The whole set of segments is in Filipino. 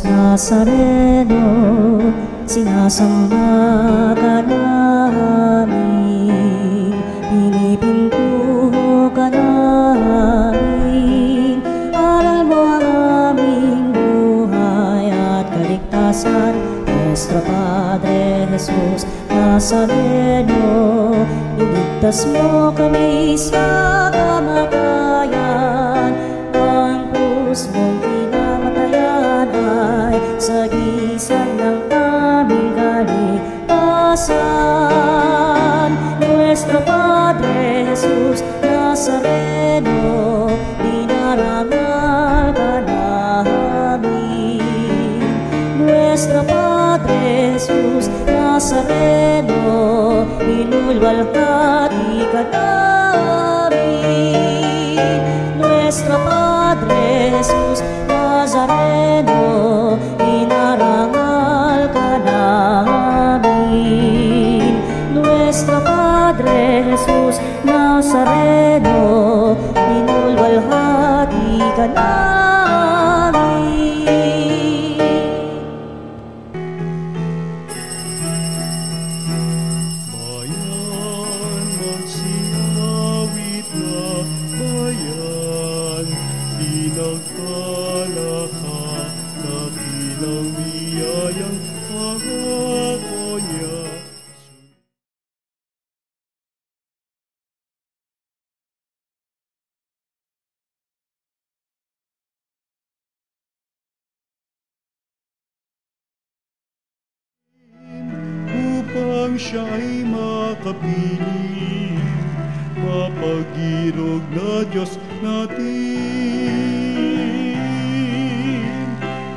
Nazareno, sinasamba ka namin, pinipintuho ka namin, aral mo ang aming buhay at kaligtasan. Nuestro Padre Jesus Nazareno, iligtas mo kami sa kamatayan, ang krus mong pinamatayan ay sagisag ng aming kaligtasan. Nuestro Padre Jesus Nazareno, dinarangal ka namin. Nuestro Padre Jesus Nazareno, inulwalhati ka namin. Nuestro Padre Jesus Nazareno, inarangal ka namin. Nuestro Padre Jesus Nazareno, inulwalhati ka namin. Bayan, magsiawit na bayan, pinagkalaka, nakilang biyayang pangako niya. Upang siya'y makapiling, mapag-irog na Diyos natin.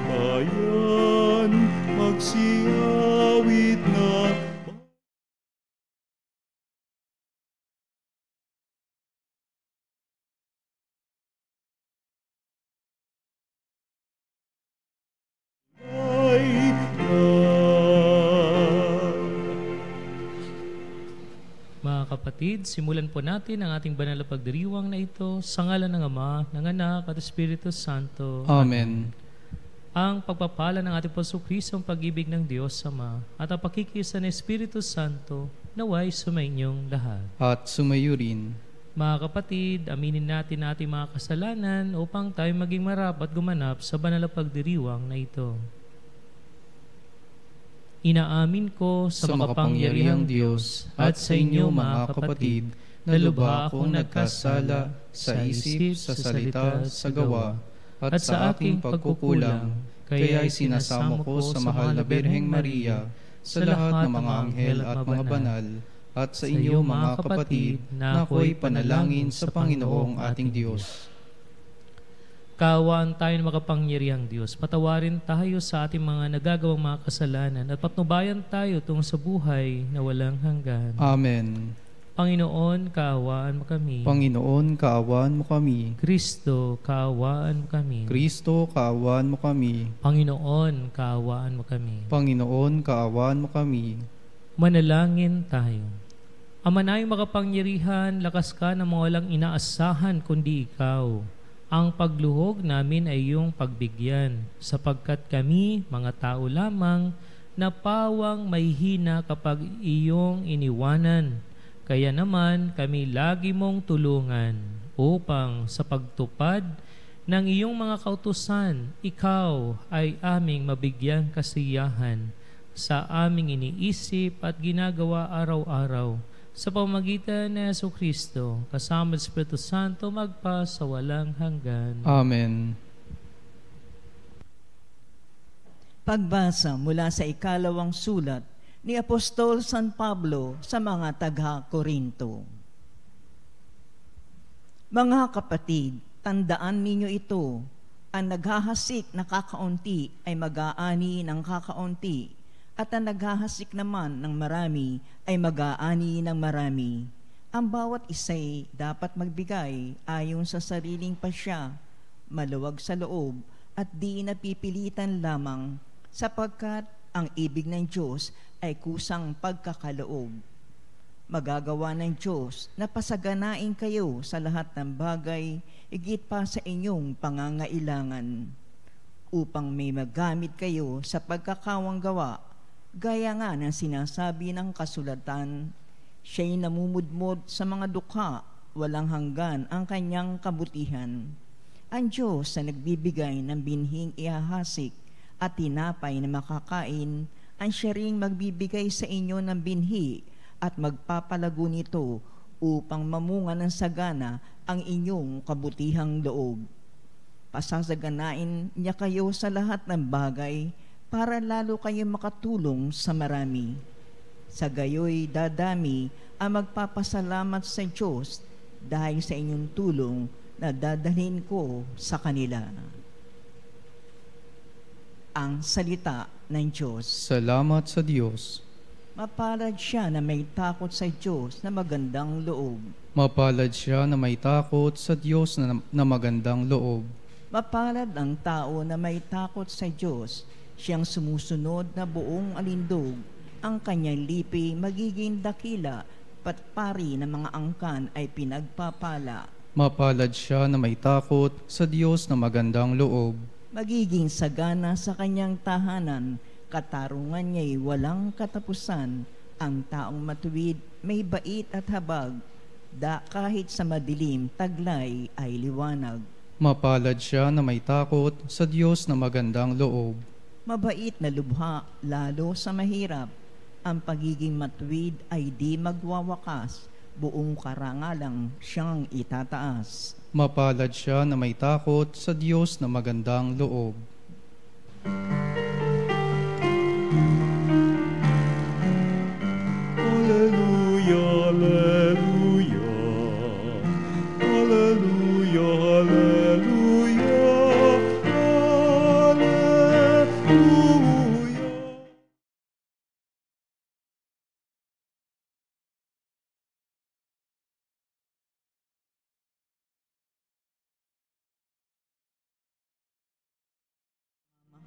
Bayan, magsiawit na Mga kapatid, simulan po natin ang ating banal na pagdiriwang na ito sa ngalan ng Ama, ng Anak at Espiritu Santo. Amen. Ang pagpapala ng ating Panginoong Kristo, ang pag-ibig ng Diyos Ama, at ang pakikisa ng Espiritu Santo, naway sumainyong lahat. At sumayo rin. Mga kapatid, aminin natin ang ating mga kasalanan upang tayo maging marapat gumanap sa banal na pagdiriwang na ito. Inaamin ko sa makapangyarihang Diyos at sa inyo mga kapatid na lubha akong nagkasala sa isip, sa salita, sa gawa at sa aking pagkukulang. Kaya'y sinasamo ko sa mahal na Birheng Maria, sa lahat ng mga anghel at mga banal, at sa inyo mga kapatid na ako'y panalangin sa Panginoong ating Diyos. Kaawaan tayo ng makapangyarihang Diyos. Patawarin tayo sa ating mga nagagawang mga kasalanan at patnubayan tayo tungo sa buhay na walang hanggan. Amen. Panginoon, kaawaan mo kami. Panginoon, kaawaan mo kami. Kristo, kaawaan mo kami. Kristo, kaawaan mo kami. Panginoon, kaawaan mo kami. Panginoon, kaawaan mo kami. Manalangin tayo. Ama naming makapangyarihan, lakas ka na mga walang inaasahan kundi ikaw. Ang pagluhog namin ay iyong pagbigyan, sapagkat kami, mga tao lamang, na pawang may hina kapag iyong iniwanan. Kaya naman kami lagi mong tulungan upang sa pagtupad ng iyong mga kautusan, ikaw ay aming mabigyang kasiyahan sa aming iniisip at ginagawa araw-araw. Sa pamamagitan ni Jesucristo, kasama ng Espiritu Santo, magpa sa walang hanggan. Amen. Pagbasa mula sa ikalawang sulat ni Apostol San Pablo sa mga taga-Korinto. Mga kapatid, tandaan ninyo ito, ang naghahasik na kakaunti ay mag-aani ng kakaunti, at ang naghahasik naman ng marami ay mag-aani ng marami. Ang bawat isa'y dapat magbigay ayon sa sariling pasya, maluwag sa loob, at di napipilitan lamang, sapagkat ang ibig ng Diyos ay kusang pagkakaloob. Magagawa ng Diyos na pasaganain kayo sa lahat ng bagay, higit pa sa inyong pangangailangan, upang may magamit kayo sa pagkakawang gawa, gaya nga ng sinasabi ng kasulatan, siya'y namumudmod sa mga dukha, walang hanggan ang kanyang kabutihan. Ang Diyos na nagbibigay ng binhing ihahasik at tinapay na makakain, ang siya ring magbibigay sa inyo ng binhi at magpapalago nito upang mamunga ng sagana ang inyong kabutihang loob. Pasasaganain niya kayo sa lahat ng bagay para lalo kayo makatulong sa marami. Sa gayoy dadami ang magpapasalamat sa Diyos dahil sa inyong tulong na dadalhin ko sa kanila. Ang salita ng Diyos. Salamat sa Diyos. Mapalad siya na may takot sa Diyos na magandang loob. Mapalad siya na may takot sa Diyos na magandang loob. Mapalad ang tao na may takot sa Diyos, siyang sumusunod na buong alindog, ang kanyang lipi magiging dakila, patpari ng mga angkan ay pinagpapala. Mapalad siya na may takot sa Diyos na magandang loob. Magiging sagana sa kanyang tahanan, katarungan niya'y walang katapusan. Ang taong matuwid may bait at habag, kahit sa madilim taglay ay liwanag. Mapalad siya na may takot sa Diyos na magandang loob. Mabait na lubha lalo sa mahirap. Ang pagiging matuwid ay di magwawakas, buong karangalang siyang itataas. Mapalad siya na may takot sa Diyos na magandang loob. Hallelujah, hallelujah. Hallelujah, hallelujah. Hallelujah.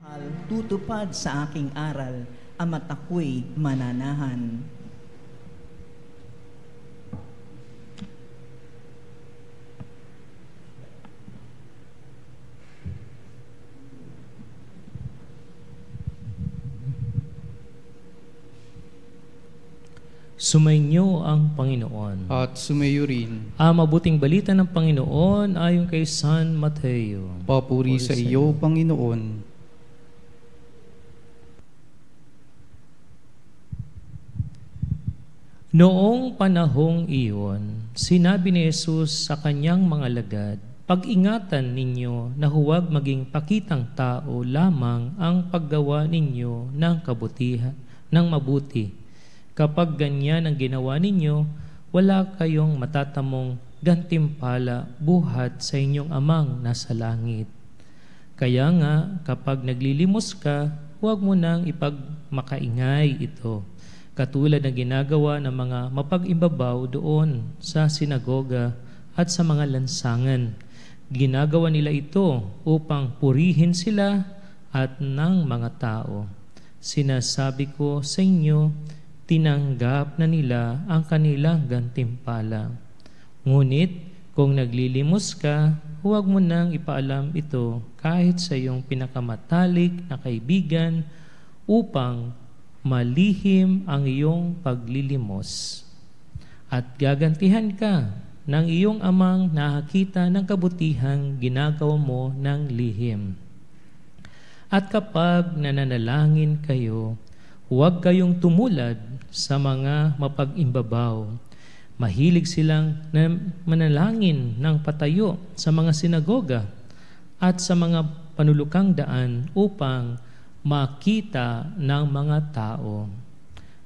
Mahal, tutupad sa aking aral, ang mata ko'y mananahan. Sumainyo ang Panginoon. At sumayo rin. Ang mabuting balita ng Panginoon ayon kay San Mateo. Papuri sa iyo, Panginoon. Noong panahong iyon, sinabi ni Jesus sa kanyang mga lagad, pag-ingatan ninyo na huwag maging pakitang tao lamang ang paggawa ninyo ng kabutihan, ng mabuti. Kapag ganyan ang ginawa ninyo, wala kayong matatamong gantimpala buhat sa inyong amang nasa langit. Kaya nga, kapag naglilimos ka, huwag mo nang ipagmakaingay ito, katulad ng ginagawa ng mga mapag-imbabaw doon sa sinagoga at sa mga lansangan. Ginagawa nila ito upang purihin sila at ng mga tao. Sinasabi ko sa inyo, tinanggap na nila ang kanilang gantimpala. Ngunit kung naglilimos ka, huwag mo nang ipaalam ito kahit sa iyong pinakamatalik na kaibigan upang malihim ang iyong paglilimos. At gagantihan ka ng iyong amang nakakita ng kabutihang ginagawa mo ng lihim. At kapag nananalangin kayo, huwag kayong tumulad sa mga mapag-imbabaw. Mahilig silang manalangin ng patayo sa mga sinagoga at sa mga panulukang daan upang makita ng mga tao.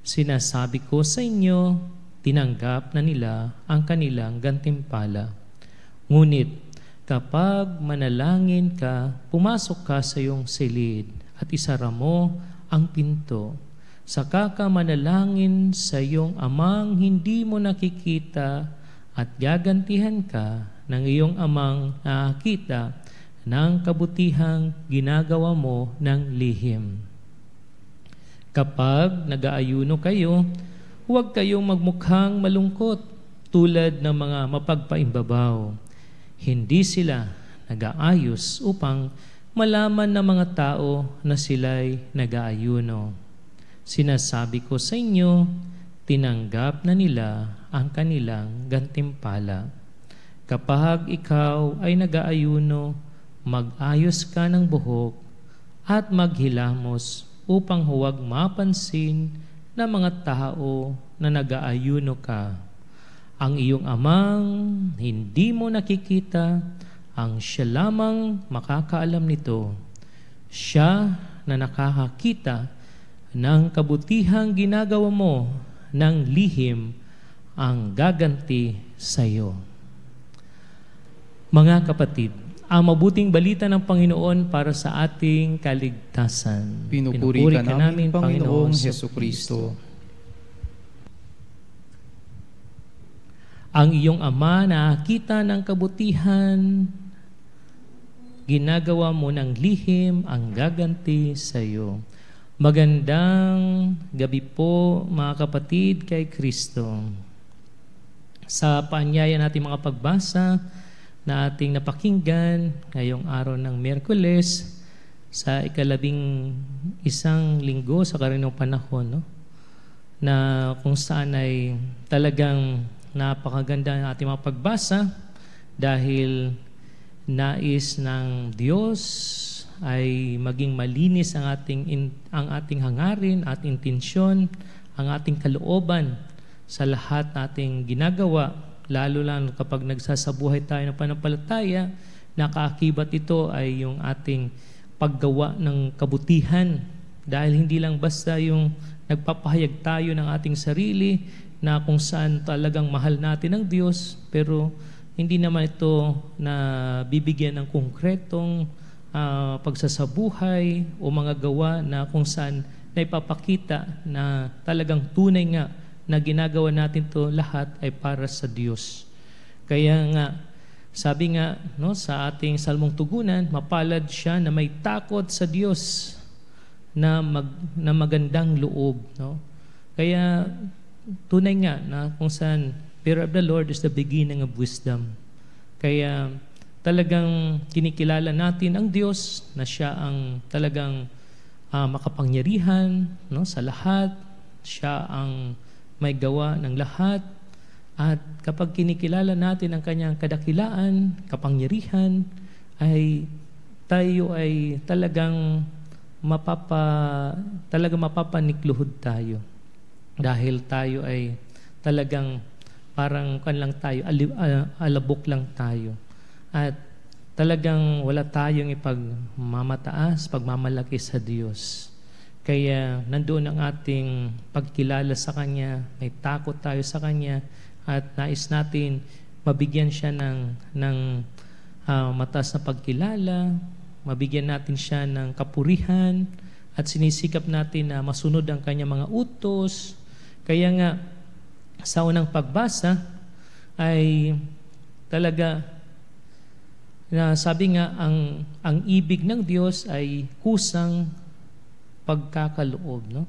Sinasabi ko sa inyo, tinanggap na nila ang kanilang gantimpala. Ngunit kapag manalangin ka, pumasok ka sa iyong silid at isara mo ang pinto. Saka ka manalangin sa iyong amang hindi mo nakikita at gagantihan ka ng iyong amang nakakita ng kabutihang ginagawa mo ng lihim. Kapag nag-aayuno kayo, huwag kayong magmukhang malungkot tulad ng mga mapagpaimbabaw. Hindi sila nag-aayos upang malaman ng mga tao na sila'y nag-aayuno. Sinasabi ko sa inyo, tinanggap na nila ang kanilang gantimpala. Kapag ikaw ay nag-aayuno, mag-ayos ka ng buhok at maghilamos upang huwag mapansin ng mga tao na nag-aayuno ka. Ang iyong amang hindi mo nakikita, ang siya lamang makakaalam nito. Siya na nakakakita ng kabutihang ginagawa mo ng lihim ang gaganti sa iyo. Mga kapatid, ang mabuting balita ng Panginoon para sa ating kaligtasan. Pinupuri ka namin, Panginoong Hesukristo. Ang iyong Ama nakakita ng kabutihan, ginagawa mo ng lihim ang gaganti sa iyo. Magandang gabi po mga kapatid kay Kristo. Sa paanyaya natin mga pagbasa na ating napakinggan ngayong araw ng Miyerkules sa ika-11 linggo sa kaninang panahon, no? Na kung saan ay talagang napakaganda ng ating mga pagbasa dahil nais ng Diyos ay maging malinis ang ating hangarin at intensyon, ang ating kalooban sa lahat nating ginagawa, lalo lang kapag nagsasabuhay tayo ng pananampalataya, nakaakibat ito ay yung ating paggawa ng kabutihan, dahil hindi lang basta yung nagpapahayag tayo ng ating sarili na kung saan talagang mahal natin ang Diyos, pero hindi naman ito na bibigyan ng konkretong pagsasabuhay o mga gawa na kung saan na ipapakita na talagang tunay nga na ginagawa natin to lahat ay para sa Diyos. Kaya nga, sabi nga no, sa ating salmong tugunan, mapalad siya na may takot sa Diyos na magandang loob. No? Kaya tunay nga na kung saan fear of the Lord is the beginning of wisdom. Kaya talagang kinikilala natin ang Diyos na siya ang talagang makapangyarihan, no, sa lahat. Siya ang may gawa ng lahat. At kapag kinikilala natin ang kanyang kadakilaan, kapangyarihan, ay tayo ay talagang mapapanikluhod tayo. Dahil tayo ay talagang parang alabok lang tayo. At talagang wala tayong ipagmamataas, pagmamalaki sa Diyos. Kaya nandoon ang ating pagkilala sa Kanya, may takot tayo sa Kanya, at nais natin mabigyan siya ng mataas na pagkilala, mabigyan natin siya ng kapurihan, at sinisikap natin na masunod ang Kanyang mga utos. Kaya nga, sa unang pagbasa ay talaga na sabi nga ang ibig ng Diyos ay kusang pagkakaloob, no?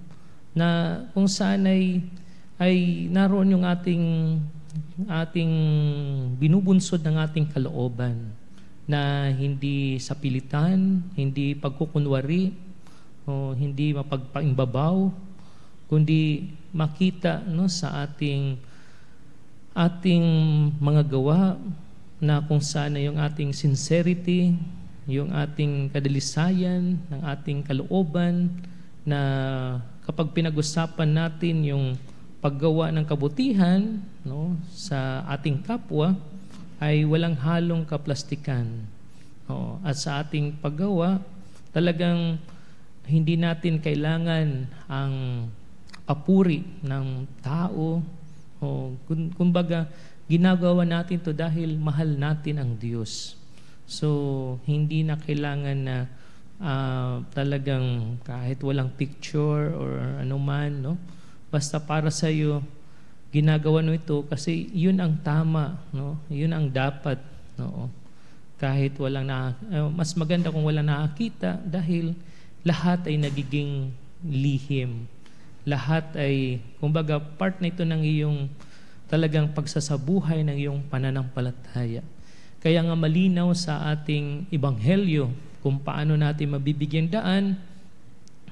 Na kung saan ay naroon yung ating binubunsod ng ating kalooban na hindi sa pilitan, hindi pagkukunwari o hindi mapagpaimbabaw, kundi makita no sa ating mga gawa na kung saan yung ating sincerity, yung ating kadalisayan, ng ating kalooban, na kapag pinag-usapan natin yung paggawa ng kabutihan no, sa ating kapwa, ay walang halong kaplastikan. At sa ating paggawa, talagang hindi natin kailangan ang papuri ng tao. Kumbaga, ginagawa natin to dahil mahal natin ang Diyos. So, hindi na kailangan na talagang kahit walang picture or anuman, no? Basta para sa iyo, ginagawa mo ito kasi yun ang tama, no? Yun ang dapat, no? Kahit walang mas maganda kung walang nakakita dahil lahat ay nagiging lihim. Lahat ay, kumbaga, part na ito ng iyong talagang pagsasabuhay ng iyong pananampalataya. Kaya nga malinaw sa ating ebanghelyo kung paano natin mabibigyan daan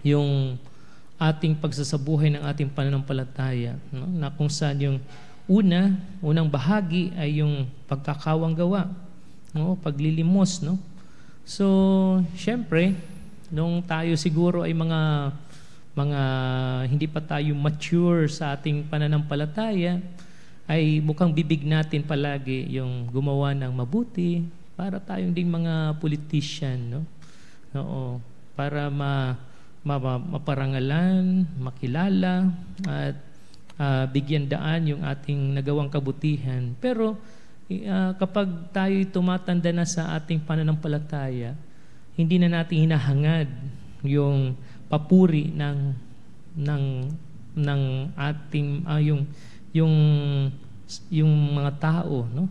yung ating pagsasabuhay ng ating pananampalataya, no? Na kung saan yung unang bahagi ay yung pagkakawang gawa, no? Paglilimos, no? So, syempre, nung tayo siguro ay mga hindi pa tayo mature sa ating pananampalataya, ay mukhang bibig natin palagi yung gumawa ng mabuti para tayong ding mga politician, no? Oo, para maparangalan, makilala, at bigyan daan yung ating nagawang kabutihan. Pero kapag tayo tumatanda na sa ating pananampalataya, hindi na natin hinahangad yung papuri ng ating yung mga tao, no?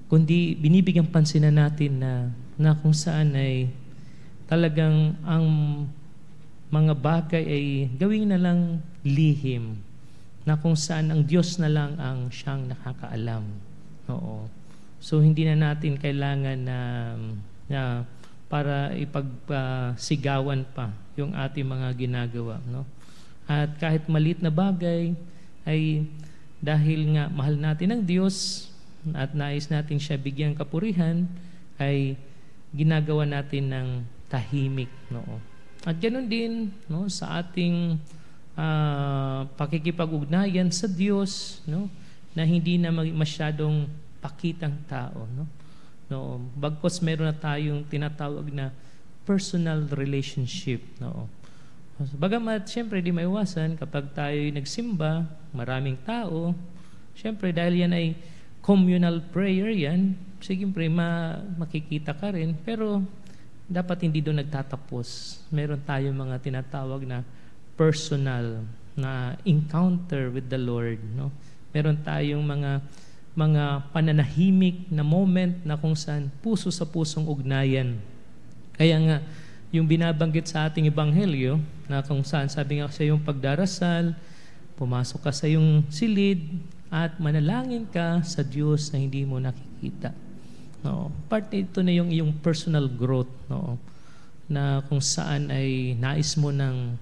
Kundi binibigyan pansin natin na kung saan ay talagang ang mga bagay ay gawin na lang lihim, na kung saan ang Diyos na lang ang siyang nakakaalam. Oo. So hindi na natin kailangan na para ipagsigawan pa yung ating mga ginagawa, no? At kahit maliit na bagay ay dahil nga mahal natin ang Diyos at nais natin siya bigyang kapurihan, ay ginagawa natin ng tahimik, no? At ganoon din, no, sa ating pakikipag-ugnayan sa Diyos, no, na hindi na masyadong pakitang tao, no? No, bagkos meron na tayong tinatawag na personal relationship, no. Bagamat siyempre di maiwasan kapag tayo nagsimba, maraming tao, siyempre dahil yan ay communal prayer yan, siyempre makikita ka rin, pero dapat hindi doon nagtatapos. Meron tayong mga tinatawag na personal na encounter with the Lord, no? Meron tayong mga pananahimik na moment na kung saan puso sa pusong ugnayan. Kaya nga, yung binabanggit sa ating ebanghelyo, na kung saan sabi nga sa yung pagdarasal, pumasok ka sa yung silid at manalangin ka sa Diyos na hindi mo nakikita. No, part ito na yung iyong personal growth, no, na kung saan ay nais mo nang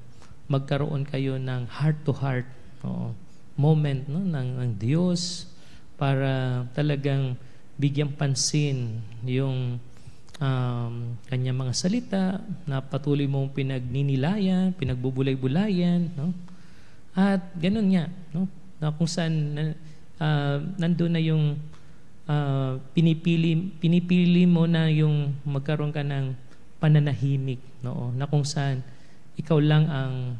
magkaroon kayo ng heart to heart, no, moment, no, ng Diyos, para talagang bigyang pansin yung kanyang mga salita na patuloy mong pinagninilayan, pinagbubulay-bulayan, no? At ganun nga, no, na kung saan nandun na yung pinipili mo na yung magkaroon ka ng pananahimik, no? Na kung saan ikaw lang ang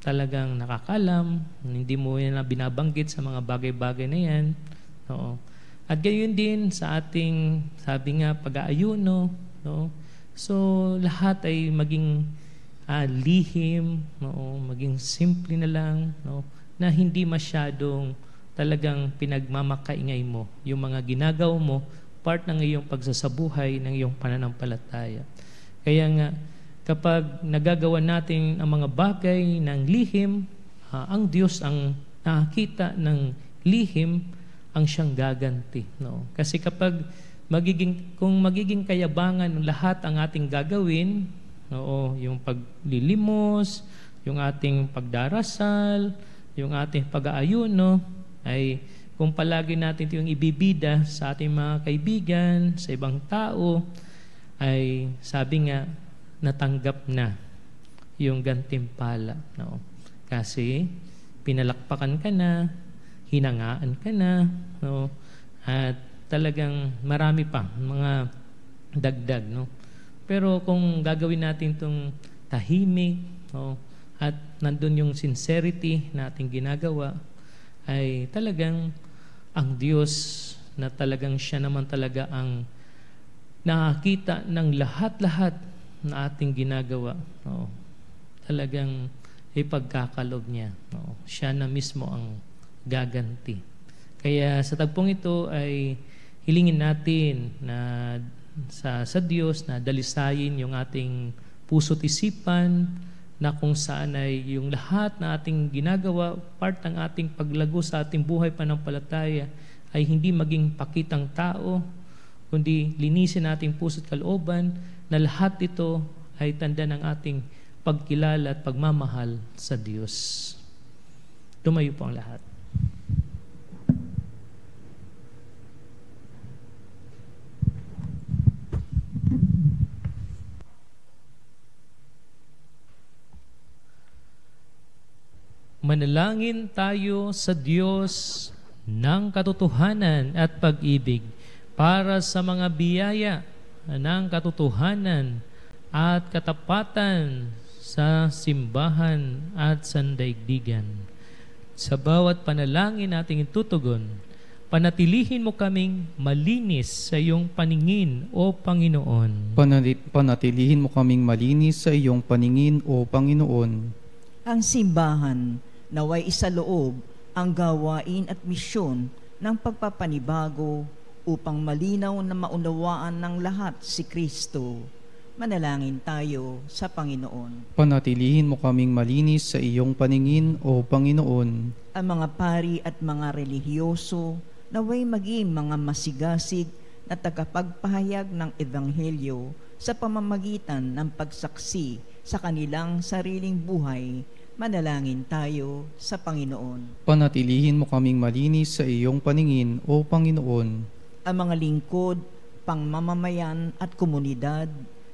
talagang nakakalam, hindi mo yan na binabanggit sa mga bagay-bagay na yan, no? At gayon din sa ating, sabi nga, pag-aayuno, no? So lahat ay maging lihim, no? Maging simple na lang, no? Na hindi masyadong talagang pinagmamakaingay mo yung mga ginagawa mo, part ng iyong pagsasabuhay, ng iyong pananampalataya. Kaya nga, kapag nagagawa natin ang mga bagay ng lihim, ang Diyos ang nakakita ng lihim, ang siyang gaganti, no? Kasi kapag kung magiging kayabangan lahat ang ating gagawin, no, yung paglilimos, yung ating pagdarasal, yung ating pag-aayuno, ay kung palagi natin yung ibibida sa ating mga kaibigan, sa ibang tao, ay sabi nga, natanggap na yung gantimpala, no? Kasi pinalakpakan ka na, hinangaan ka na, no? At talagang marami pa mga dagdag, no? Pero kung gagawin natin itong tahimik, no, at nandun yung sincerity na ating ginagawa, ay talagang ang Diyos na talagang siya naman talaga ang nakakita ng lahat-lahat na ating ginagawa, no? Talagang ipagkakalob niya, no? Siya na mismo ang gaganti. Kaya sa tagpong ito ay hilingin natin na sa Diyos na dalisayin yung ating puso't isipan, na kung saan ay yung lahat na ating ginagawa, part ng ating paglago sa ating buhay pananampalataya, ay hindi maging pakitang tao, kundi linisin nating puso't kalooban na lahat ito ay tanda ng ating pagkilala at pagmamahal sa Diyos. Tumayo po ang lahat. Manalangin tayo sa Diyos ng katotohanan at pag-ibig para sa mga biyaya ng katotohanan at katapatan sa simbahan at sandaigdigan. Sa bawat panalangin nating itutugon, panatilihin mo kaming malinis sa iyong paningin, O Panginoon. Panatilihin mo kaming malinis sa iyong paningin, O Panginoon. Ang simbahan naway isaloob ang gawain at misyon ng pagpapanibago upang malinaw na maunawaan ng lahat si Kristo. Manalangin tayo sa Panginoon. Panatilihin mo kaming malinis sa iyong paningin, O Panginoon. Ang mga pari at mga relihiyoso naway maging mga masigasig na tagapagpahayag ng Ebanghelyo sa pamamagitan ng pagsaksi sa kanilang sariling buhay. Manalangin tayo sa Panginoon. Panatilihin mo kaming malinis sa iyong paningin, O Panginoon. Ang mga lingkod, pangmamamayan at komunidad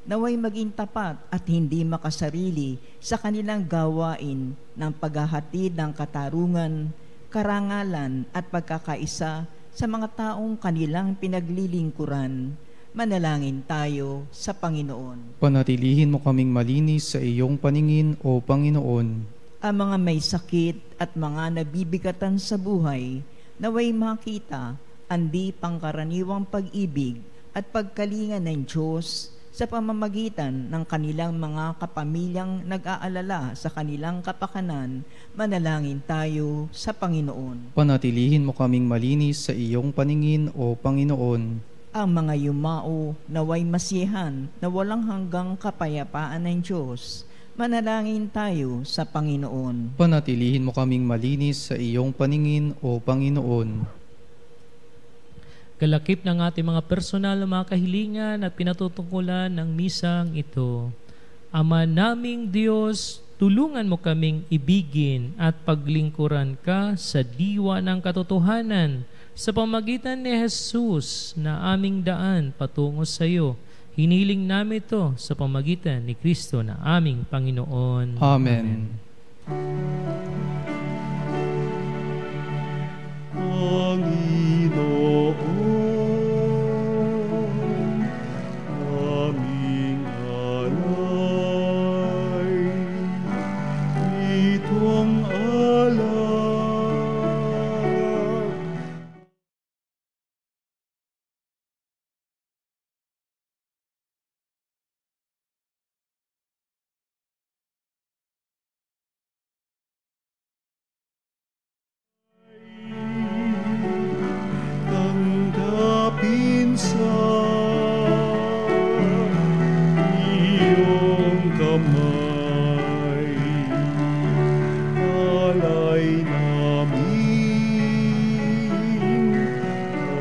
naway maging tapat at hindi makasarili sa kanilang gawain ng paghahatid ng katarungan, karangalan at pagkakaisa sa mga taong kanilang pinaglilingkuran. Manalangin tayo sa Panginoon. Panatilihin mo kaming malinis sa iyong paningin, O Panginoon. Ang mga may sakit at mga nabibigatan sa buhay naway makita ang di pangkaraniwang pag-ibig at pagkalinga ng Diyos sa pamamagitan ng kanilang mga kapamilyang nag-aalala sa kanilang kapakanan. Manalangin tayo sa Panginoon. Panatilihin mo kaming malinis sa iyong paningin, O Panginoon. Ang mga yumao naway masiyahan na walang hanggang kapayapaan ng Diyos. Manalangin tayo sa Panginoon. Panatilihin mo kaming malinis sa iyong paningin, O Panginoon. Kalakip ng ating mga personal na mga kahilingan at pinatutungkulan ng misang ito. Ama naming Diyos, tulungan mo kaming ibigin at paglingkuran ka sa diwa ng katotohanan sa pamagitan ni Jesus na aming daan patungo sa iyo. Hiniling namin ito sa pamagitan ni Kristo na aming Panginoon. Amen. Panginoon, aming alay, itong alay. Tanggapin sa iyong kamay, alay namin,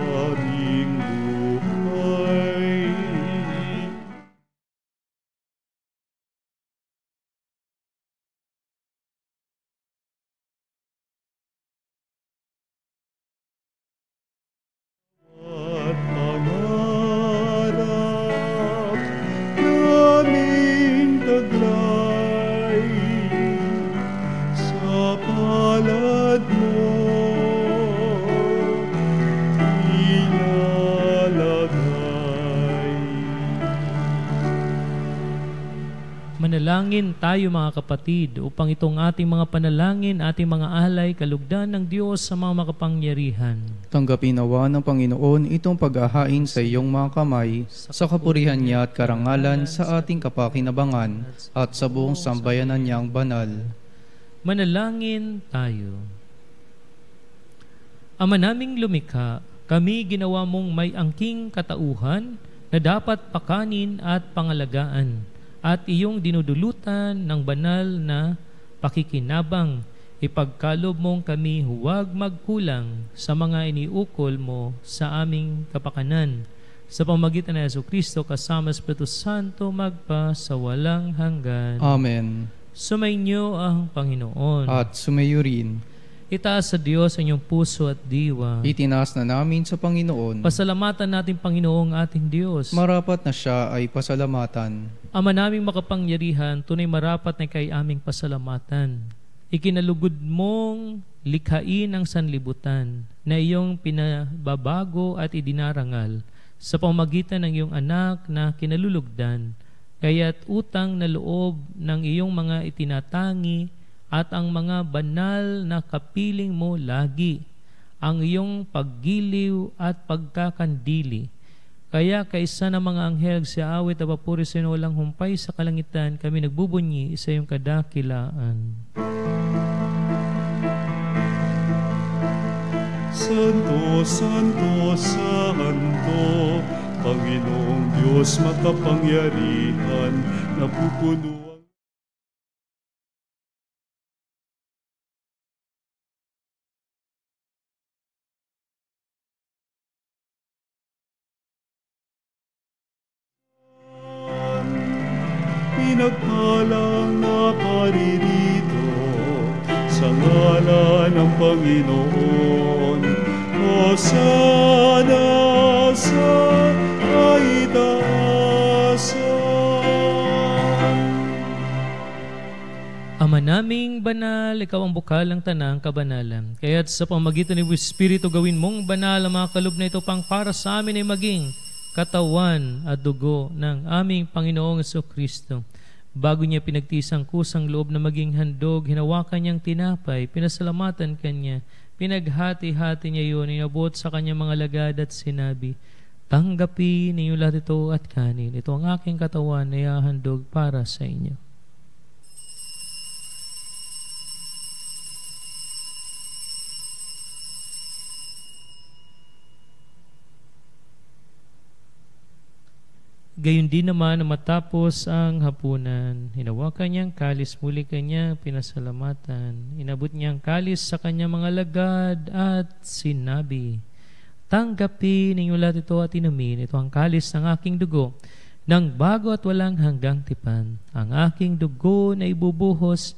aming buhay. At pangarap naming taglay sa palad mo ilalagay. Manalangin tayo mga kapatid upang itong ating mga panalangin, ating mga alay, kalugdan ng Diyos sa mga makapangyarihan. Tanggapin nawa ng Panginoon itong paghahain sa iyong mga kamay, sa kapurihan niya at karangalan sa ating kapakinabangan at sa buong sambayanan niyang banal. Manalangin tayo. Ama naming lumikha, kami ginawa mong may angking katauhan na dapat pakanin at pangalagaan at iyong dinudulutan ng banal na pakikinabang. Ipagkalob mong kami huwag magkulang sa mga iniukol mo sa aming kapakanan. sa pamagitan ng Jesucristo kasama sa Espiritu Santo magpa sa walang hanggan. Amen. Sumainyo ang Panginoon. At sumayo rin. Itaas sa Diyos ang inyong puso at diwa. Itinaas na namin sa Panginoon. Pasalamatan natin Panginoong ating Diyos. Marapat na siya ay pasalamatan. Ama naming makapangyarihan, tunay marapat na kay aming pasalamatan. Ikinalugod mong likhain ang sanlibutan na iyong pinababago at idinarangal sa pamamagitan ng iyong anak na kinalulugdan, kaya't utang na loob ng iyong mga itinatangi at ang mga banal na kapiling mo lagi, ang iyong paggiliw at pagkakandili. Kaya kaisa ng mga anghel sa awit at papuri sa walang humpay sa kalangitan, kami nagbubunyi sa iyong kadakilaan. Santo, Santo, Santo, Panginoong Diyos makapangyarihan, napupuno ang pinagpalang na paririto sa ngalan ng Panginoon. Hosana sa kaitaasan. Ama naming banal, ikaw ang bukal ng tanang kabanalan. Kaya't sa pamagitan ni Espiritu gawin mong banal ang mga kaloob na ito pang para sa amin ay maging katawan at dugo ng aming Panginoong Jesucristo. Bago niya pinagtisang kusang loob na maging handog, hinawakan niyang tinapay, pinasalamatan kanya, pinaghati-hati niya yun, inabot sa kanyang mga lagad at sinabi, tanggapin ninyo lahat ito at kanin. Ito ang aking katawan na ihahandog para sa inyo. Gayon din naman na matapos ang hapunan, hinawakan niyang kalis, muli kanya pinasalamatan. Inabot niyang kalis sa kanyang mga lagad at sinabi, tanggapin ninyo lahat ito at inumin. Ito ang kalis ng aking dugo, ng bago at walang hanggang tipan. Ang aking dugo na ibubuhos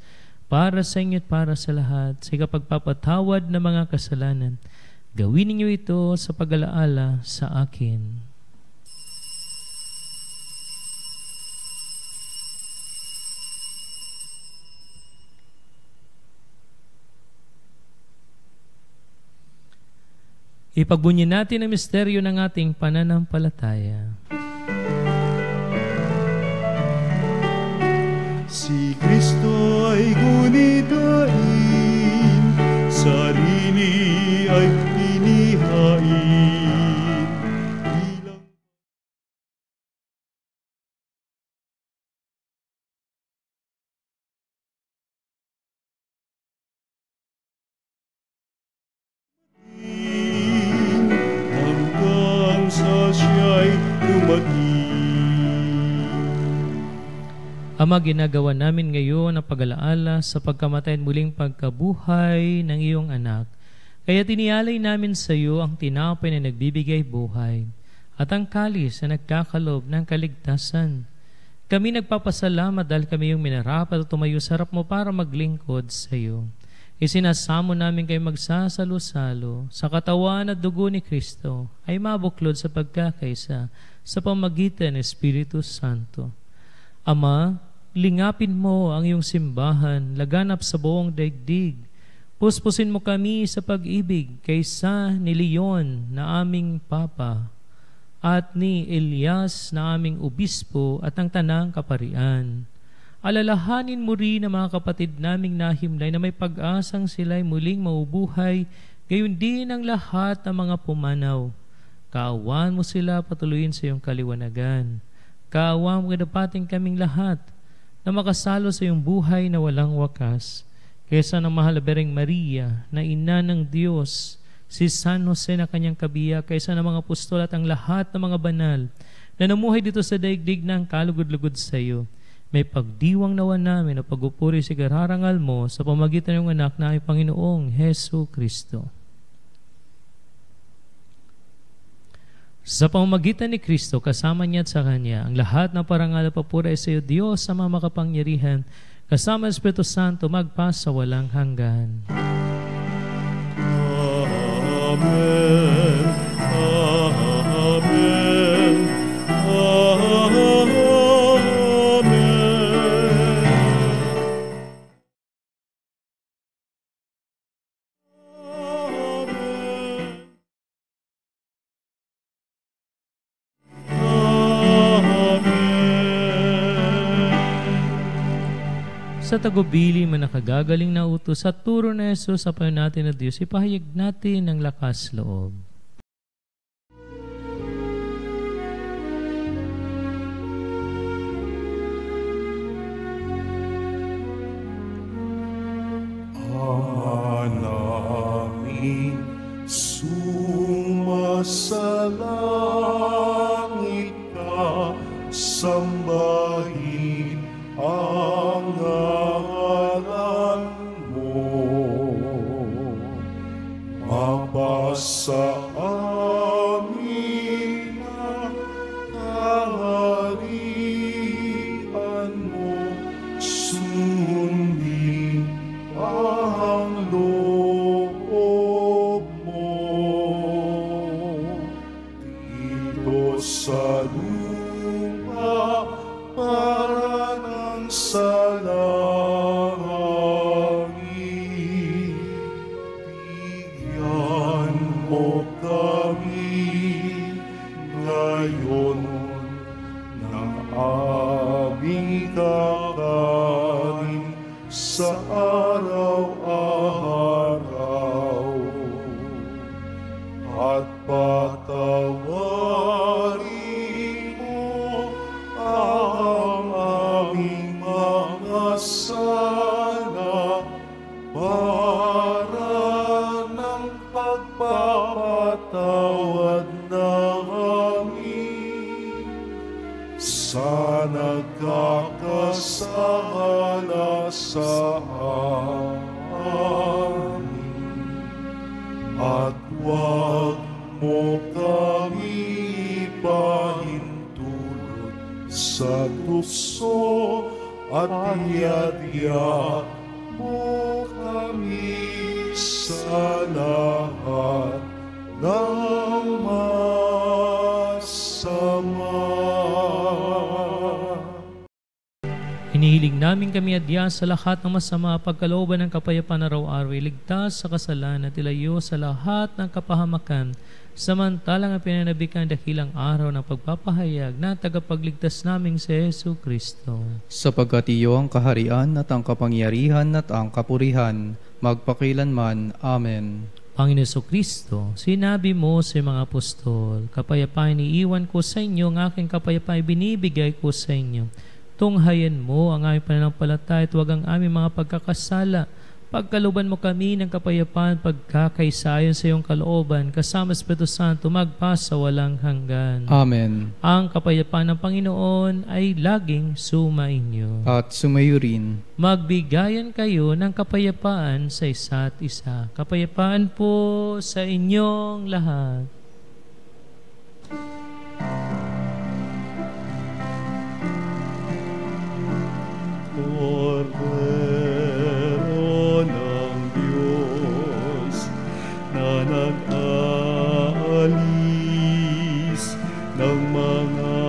para sa inyo at para sa lahat, sa ikapagpapatawad ng mga kasalanan. Gawin ninyo ito sa pag-alaala sa akin. Ipagbunyin natin ang misteryo ng ating pananampalataya. Si Kristo ay gunitain, sarili ay inihain. Bilang hanggang sa siya'y dumating. Ama, ginagawa namin ngayon ang pag-alaala sa pagkamatay at muling pagkabuhay ng iyong anak. Kaya tinialay namin sa iyo ang tinapay na nagbibigay buhay at ang kalis na nagkakalob ng kaligtasan. Kami nagpapasalamat dahil kami yung minarapat at tumayo sa harap mo para maglingkod sa iyo. Isinasamo namin kayo magsasalo-salo sa katawan at dugo ni Kristo ay mabuklod sa pagkakaisa sa pamagitan ng Espiritu Santo. Ama, lingapin mo ang iyong simbahan, laganap sa buong daigdig. Puspusin mo kami sa pag-ibig kaysa ni Leon na aming Papa at ni Elias na aming Obispo at ang Tanang Kaparian. Alalahanin mo rin ang mga kapatid naming nahimlay na may pag-asang sila'y muling maubuhay, gayon din ang lahat ng mga pumanaw. Kaawaan mo sila patuloyin sa iyong kaliwanagan. Kaawaan mo kadapating kaming lahat na makasalo sa iyong buhay na walang wakas. Kaysa ng mahal na Bereng Maria na ina ng Diyos, si San Jose na kanyang kabiyak, kaysa ng mga apostol at ang lahat ng mga banal na namuhay dito sa daigdig ng kalugod-lugod sa iyo, may pagdiwang nawa namin o pagupuri sa kararangal mo sa pamagitan ng anak na aming Panginoong Hesu Kristo. Sa pamamagitan ni Kristo, kasama niya at sa Kanya, ang lahat ng parangal at papuri ay sa iyo, Diyos, Ama makapangyarihan, kasama ang Espiritu Santo, magpa sa walang hanggan. Amen. Amen. Amen. Sa tagubili man nakagagaling na utos sa turo na Jesus sa payo natin na Diyos, ipahayag natin ang lakas loob. Ama namin, sumasalangit ka, sambahin ang ngalan mo. Mapasa amin ang kaharian mo, sundin ang loob mo. Dito sa lupa para ng sa langit, bigyan mo kami ngayon ng aming kakanin sa araw-araw, at patawarin mo ang aming mga sala para ng pagpapatawad namin sa nagkakasala sa amin, at huwag mo kami pahintulot sa tukso, at iadya mo kami sa lahat ng masama. Hinihiling namin kami adya sa lahat ng masama, pagkalooban ng kapayapaan araw-araw, iligtas sa kasalanan at ilayo sa lahat ng kapahamakan, samantalang ang pinanabikan dakilang araw ng pagpapahayag na tagapagligtas naming si Jesu Kristo. Sapagkat iyo ang kaharian at ang kapangyarihan at ang kapurihan, magpakilanman. Amen. Panginoon Jesu Kristo, sinabi mo sa mga apostol, kapayapaan iniiwan ko sa inyo, ang aking kapayapaan binibigay ko sa inyo. Tunghayan mo ang aming pananampalataya at huwag ang aming mga pagkakasala. Pagkalooban mo kami ng kapayapaan, pagkakaisayon sa iyong kalooban, kasama sa Espiritu Santo, magpa sa walang hanggan. Amen. Ang kapayapaan ng Panginoon ay laging sumainyo. At sumayo rin. Magbigayan kayo ng kapayapaan sa isa't isa. Kapayapaan po sa inyong lahat. Cordero ng Diyos na nag-aalis ng mga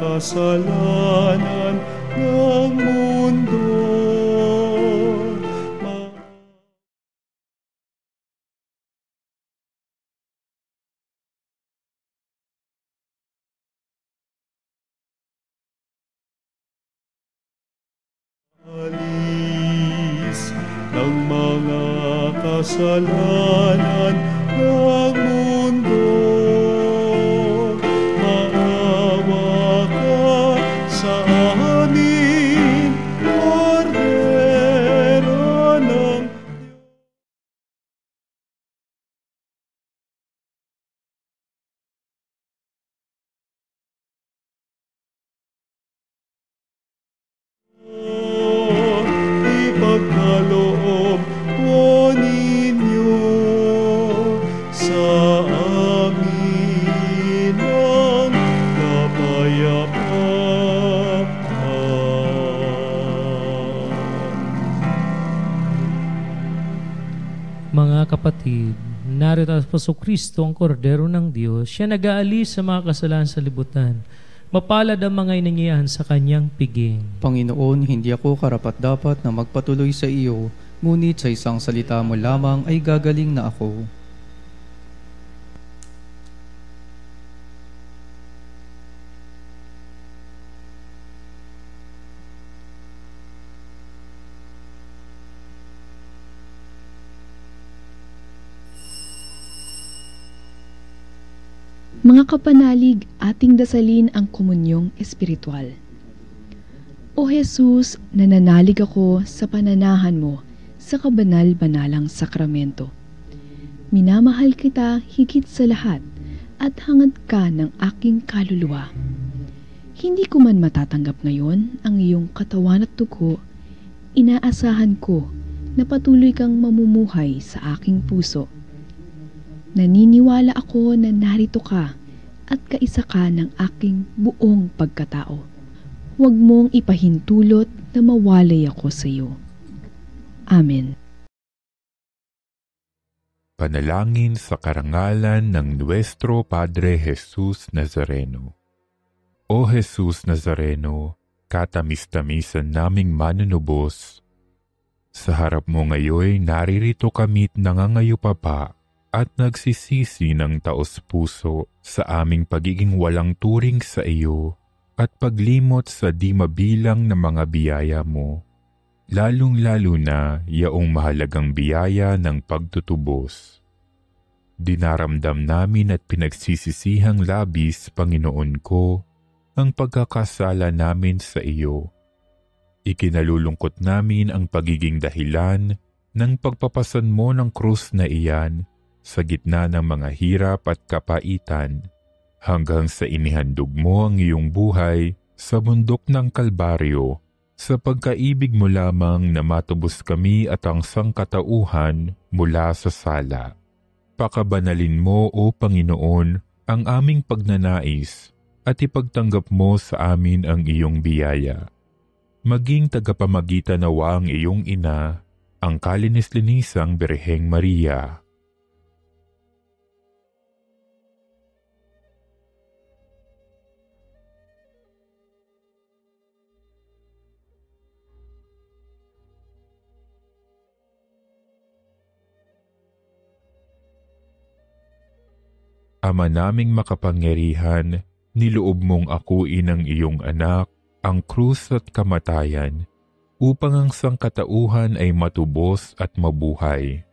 kasalanan ng mundo. Alis ng mga kasalanan ng mundo. Maawa ka sa amin, Cordero ng ipagkaloob po ninyo sa Mga kapatid, narito ang Kristo ang kordero ng Diyos. Siya nag-aalis sa mga kasalanan sa libutan. Mapalad ang mga inanyayahan sa kanyang piging. Panginoon, hindi ako karapat-dapat na magpatuloy sa iyo, ngunit sa isang salita mo lamang ay gagaling na ako. Mga kapanalig, ating dasalin ang komunyong espiritual. O Jesus, nananalig ako sa pananahan mo sa kabanal-banalang sakramento. Minamahal kita higit sa lahat at hangad ka ng aking kaluluwa. Hindi ko man matatanggap ngayon ang iyong katawan at dugo, inaasahan ko na patuloy kang mamumuhay sa aking puso. Naniniwala ako na narito ka at kaisa ka ng aking buong pagkatao. Huwag mong ipahintulot na mawalay ako sa iyo. Amen. Panalangin sa karangalan ng Nuestro Padre Jesus Nazareno. O Jesus Nazareno, katamis-tamisan naming manunubos, sa harap mo ngayon naririto kami't nangangayupapa at nagsisisi ng taos-puso sa aming pagiging walang turing sa iyo at paglimot sa di mabilang na mga biyaya mo, lalong-lalo na yaong mahalagang biyaya ng pagtutubos. Dinaramdam namin at pinagsisisihang labis, Panginoon ko, ang pagkakasala namin sa iyo. Ikinalulungkot namin ang pagiging dahilan ng pagpapasan mo ng krus na iyan sa gitna ng mga hirap at kapaitan, hanggang sa inihandog mo ang iyong buhay sa bundok ng Kalbaryo, sa pagkaibig mo lamang na matubos kami at ang sangkatauhan mula sa sala. Pakabanalin mo, O Panginoon, ang aming pagnanais at ipagtanggap mo sa amin ang iyong biyaya. Maging tagapamagitan nawa ang iyong ina, ang kalinis-linisang Birheng Maria. Ama naming makapangyarihan, niloob mong akuin ang iyong anak, ang krus at kamatayan, upang ang sangkatauhan ay matubos at mabuhay.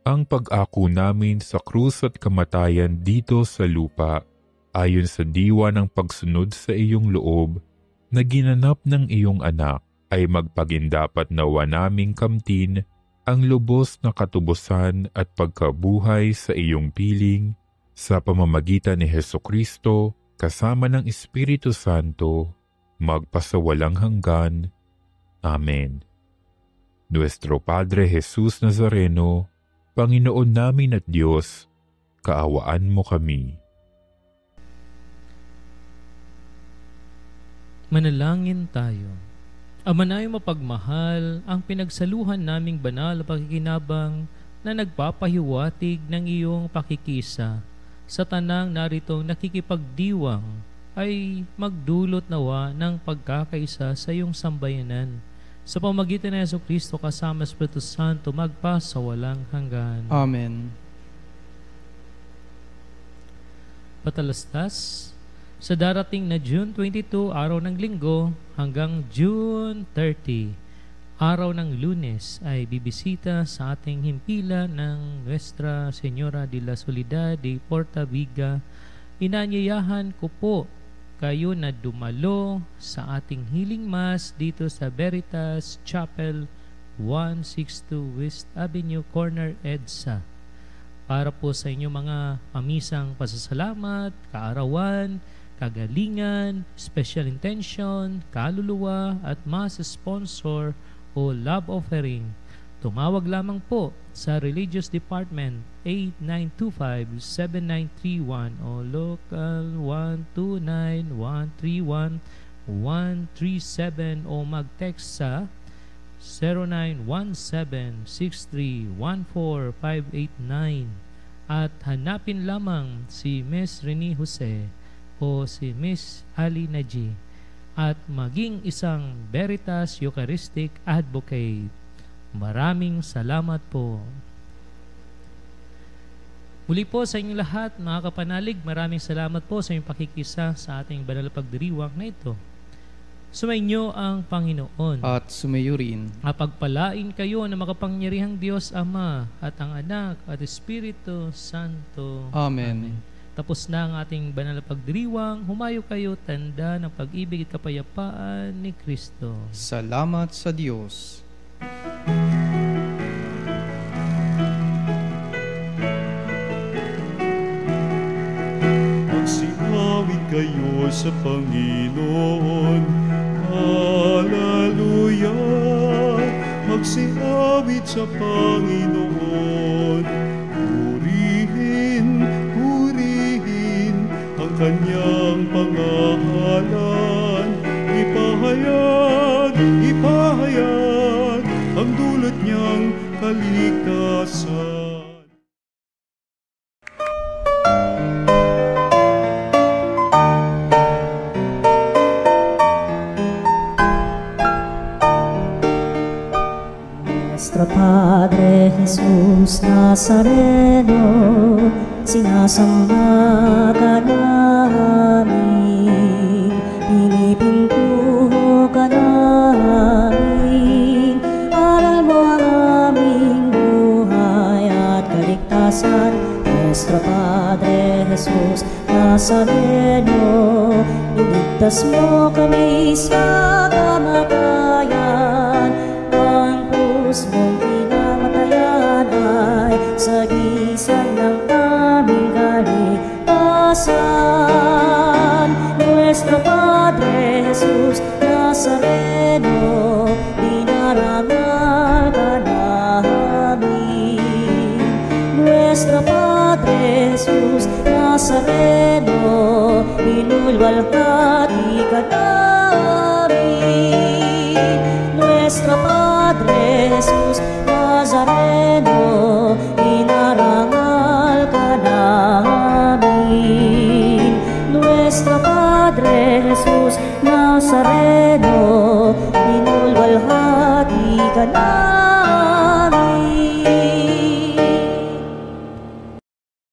Ang pag-ako namin sa krus at kamatayan dito sa lupa, ayon sa diwa ng pagsunod sa iyong loob, na ginanap ng iyong anak, ay magpagindapat nawa naming kamtin ang lubos na katubusan at pagkabuhay sa iyong piling, sa pamamagitan ni Hesukristo, kasama ng Espiritu Santo, magpasawalang hanggan. Amen. Nuestro Padre Jesus Nazareno, Panginoon namin at Diyos, kaawaan mo kami. Manalangin tayo. Ama namin mapagmahal, ang pinagsaluhan naming banal na pakikinabang na nagpapahiwatig ng iyong pakikisa sa tanang naritong nakikipagdiwang ay magdulot nawa ng pagkakaisa sa iyong sambayanan. Sa pamagitan ng Jesucristo kasama sa Espiritu Santo magpasawalang hanggan. Amen. Patalastas, sa darating na June 22, araw ng Linggo, hanggang June 30, araw ng Lunes, ay bibisita sa ating himpilan ng Nuestra Señora de la Soledad de Portaviga. Inanyayahan ko po kayo na dumalo sa ating healing mass dito sa Veritas Chapel, 162 West Avenue, Corner, EDSA. Para po sa inyong mga pamisang pasasalamat, kaarawan, kagalingan, special intention, kaluluwa at mass sponsor o love offering, tumawag lamang po sa Religious Department 8925-7931 o local 129-131-137 o mag-text sa 0917-6314-589 at hanapin lamang si Miss Rene Jose o si Miss Ali Naji at maging isang Veritas Eucharistic Advocate. Maraming salamat po. Muli po sa inyong lahat, mga kapanalig, maraming salamat po sa inyong pakikisa sa ating banal na pagdiriwang na ito. Sumainyo ang Panginoon. At sumayo rin. Mapagpalain kayo ng makapangyarihang Diyos Ama at ang Anak at Espiritu Santo. Amen. Tapos na ang ating banal na pagdiriwang. Humayo kayo, tanda ng pag-ibig at kapayapaan ni Kristo. Salamat sa Diyos. Magsiawit kayo sa Panginoon. Hallelujah! Magsiawit sa Panginoon. Purihin, purihin ang kanyang pangalan. Ipahayag, ipahayag ang dulot niyang kaligtasan. Nuestro Padre Jesus Nazareno, sinasamba ka namin, pinipintuho ka namin, aral mo ang aming buhay at kaligtasan. Nuestro Padre Jesus Nazareno, iligtas mo kami sa kamatayan. Ang krus mong pinamatayan ay sagisag ng aming kaligtasan. Nuestro Padre Jesus Nazareno, dinarangal ka namin. Nuestro Padre Jesus Nazareno, inulwalhati ka namin. Nuestro Padre Jesus Nazareno, inarangal ka namin. Nuestro Padre Jesus Nazareno, inulwalhati ka namin.